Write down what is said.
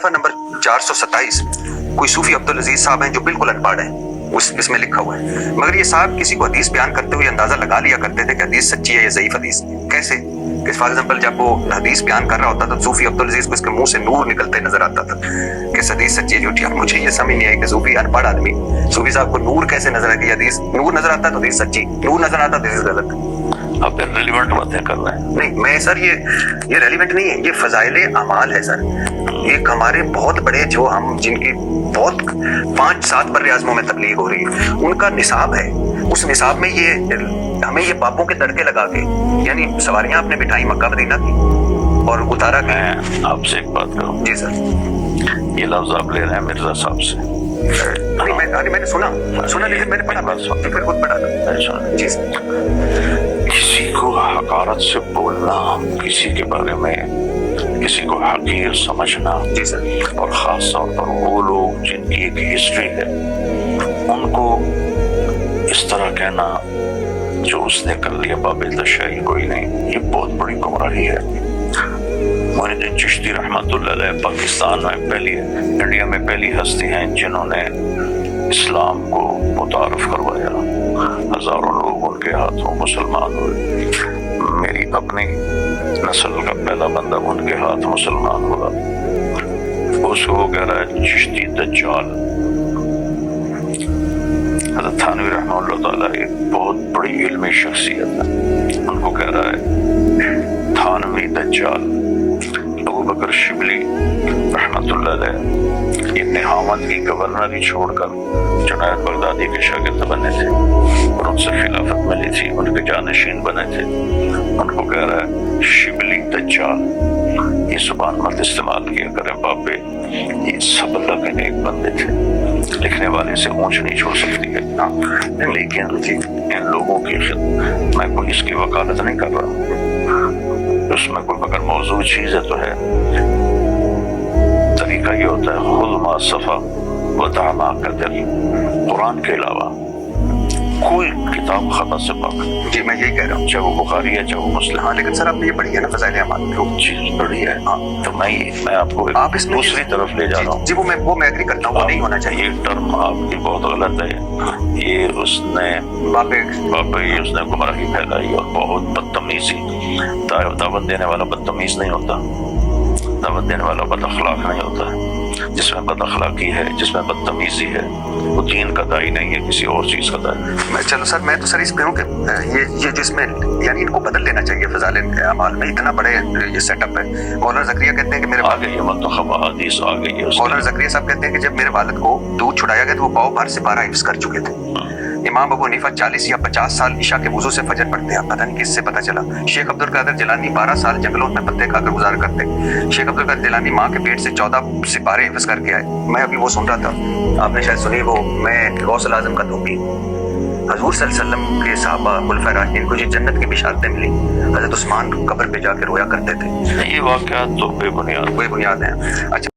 صفحہ نمبر 427 کوئی صوفی عبد العزیز صاحب ہیں جو بالکل انپڑھ ہیں، اس میں لکھا ہوا ہے، مگر یہ صاحب کسی کو حدیث بیان کرتے ہوئے اندازہ لگا لیا کرتے تھے کہ حدیث سچی ہے یا ضعیف حدیث۔ کیسے کہ فار ایگزامپل جب وہ حدیث بیان کر رہا ہوتا تھا صوفی عبد العزیز کو اس کے منہ سے نور نکلتے نظر آتا تھا کہ حدیث سچی ہے جھوٹی۔ اب مجھے یہ سمجھ نہیں آئی کہ صوفی انپڑھ آدمی صوفی صاحب کو نور کیسے نظر آئے کہ حدیث نور نظر آتا تو حدیث سچی، نور نظر آتا تو حدیث غلط۔ آپ ریلیونٹ باتیں کر رہے ہیں۔ نہیں میں سر یہ ریلیونٹ نہیں ہے، یہ فضائل اعمال ہے سر۔ ایک ہمارے بہت بڑے جو ہم جن کی بہت 5-7 بر اعظموں میں تبلیغ ہو رہی ہے ان کا نصاب ہے، اس نصاب میں یہ ہمیں یہ بابوں کے تڑکے لگا کے یعنی سواریاں آپ نے بٹھائی مکہ مدینہ کی اور اتارا کہ میں آپ سے ایک بات کروں، جی سر۔ یہ لفظ آپ لے رہے ہیں مرزا صاحب سے۔ میں نے سنا لیکن میں نے پڑھا پھر خود پڑھا تھا۔ جی سر۔ کسی کو حقارت سے بولنا، کسی کے بارے میں کسی کو حقیر سمجھنا، جی سر، اور خاص طور پر وہ لوگ جن کی ایک ہسٹری ہے ان کو اس طرح کہنا جو اس نے کر لیا بابل تشیع کوئی نہیں، یہ بہت بڑی گمراہی ہے۔ معین الدین چشتی رحمۃ اللہ علیہ پاکستان میں انڈیا میں پہلی ہستی ہیں جنہوں نے اسلام کو متعارف کروایا، ہزاروں لوگ ان کے ہاتھوں مسلمان ہوئے۔ میری اپنی نسل کا پہلا بندہ ان کے ہاتھ مسلمان ہوا، اس کو کہہ رہا ہے چشتی دجال۔ حضرت تھانوی رحمہ اللہ تعالیٰ ایک بہت بڑی علمی شخصیت ہے، ان کو کہہ رہا ہے تھانوی دجال۔ ابو بکر شبلی رحمۃ اللہ علیہ ابن حامد کی گورنری چھوڑ کر جنید بغدادی کے شاگرد بنے تھے اور ان سے خلافت ملی تھی، ان کے جانشین بنے تھے۔ ان کو کہہ رہا ہے شبلی دجال۔ یہ زبان مت استعمال کیا کریں بابے، یہ سب اللہ کے نیک بندے تھے، لکھنے والے سے اونچ نہیں چھوڑ سکتی ہے۔ لیکن ان لوگوں کی میں کوئی اس کی وکالت نہیں کر رہا، اس میں کوئی مگر موضوع چیز ہے تو ہے۔ طریقہ یہ ہوتا ہے خذ ما صفا ودع ما قدر، قرآن کے علاوہ کوئی کتاب خطا سے پاک۔ جی میں یہی کہہ رہا ہوں، چاہے وہ بخاری ہے چاہے وہ مسلم۔ ہاں لیکن سر آپ نے یہ پڑھی ہے نا فضائل اعمال جو چیز بڑی ہے، تو میں آپ کو آپ اس میں دوسری طرف لے جا رہا ہوں۔ جی وہ میں ایگری کرتا ہوں، وہ نہیں ہونا چاہیے۔ یہ ٹرم آپ کی بہت غلط ہے، یہ اس نے اس نے گمراہی پھیلائی اور بہت بدتمیزی۔ دعوت دینے والا بدتمیز نہیں ہوتا، دعوت دینے والا بد اخلاق نہیں ہوتا ہے۔ جس میں بد اخلاقی ہے، جس میں بدتمیزی ہے، وہ دین کا داعی نہیں ہے، کسی اور چیز کا داعی۔ چلو سر میں تو سر اس پہ ہوں کہ یہ جس میں یعنی ان کو بدل لینا چاہیے فضائل اعمال میں، اتنا بڑے یہ سیٹ اپ ہے۔ مولانا زکریا کہتے ہیں کہ میرے آگے یہ منتخب احادیث آ گئی ہے۔ مولانا زکریا صاحب کہتے ہیں کہ جب میرے والد کو دودھ چھڑایا گیا تو وہ پاؤ بھر سے 12 حفظ کر چکے تھے۔ امام ابو حنیفہ 40 یا 50 سال عشاء کے وضو سے فجر پڑھتے ہیں، پتہ نہیں کس سے پتہ چلا۔ شیخ عبد القادر جیلانی 12 سال جنگلوں میں پتے کھا کر گزار کرتے۔ شیخ عبد القادر جیلانی ماں کے پیٹ سے 14 سپارے حفظ کر کے آئے۔ میں ابھی وہ سن رہا تھا، آپ نے شاید سنی وہ، میں غوث الاعظم کا دھوبی، حضور صلی اللہ علیہ وسلم کے صحابہ خلفائے راشدین کو جنت کی بشارتیں ملی، حضرت عثمان قبر پہ جا کے رویا کرتے تھے۔ یہ واقعات تو بے بنیاد ہیں۔ اچھا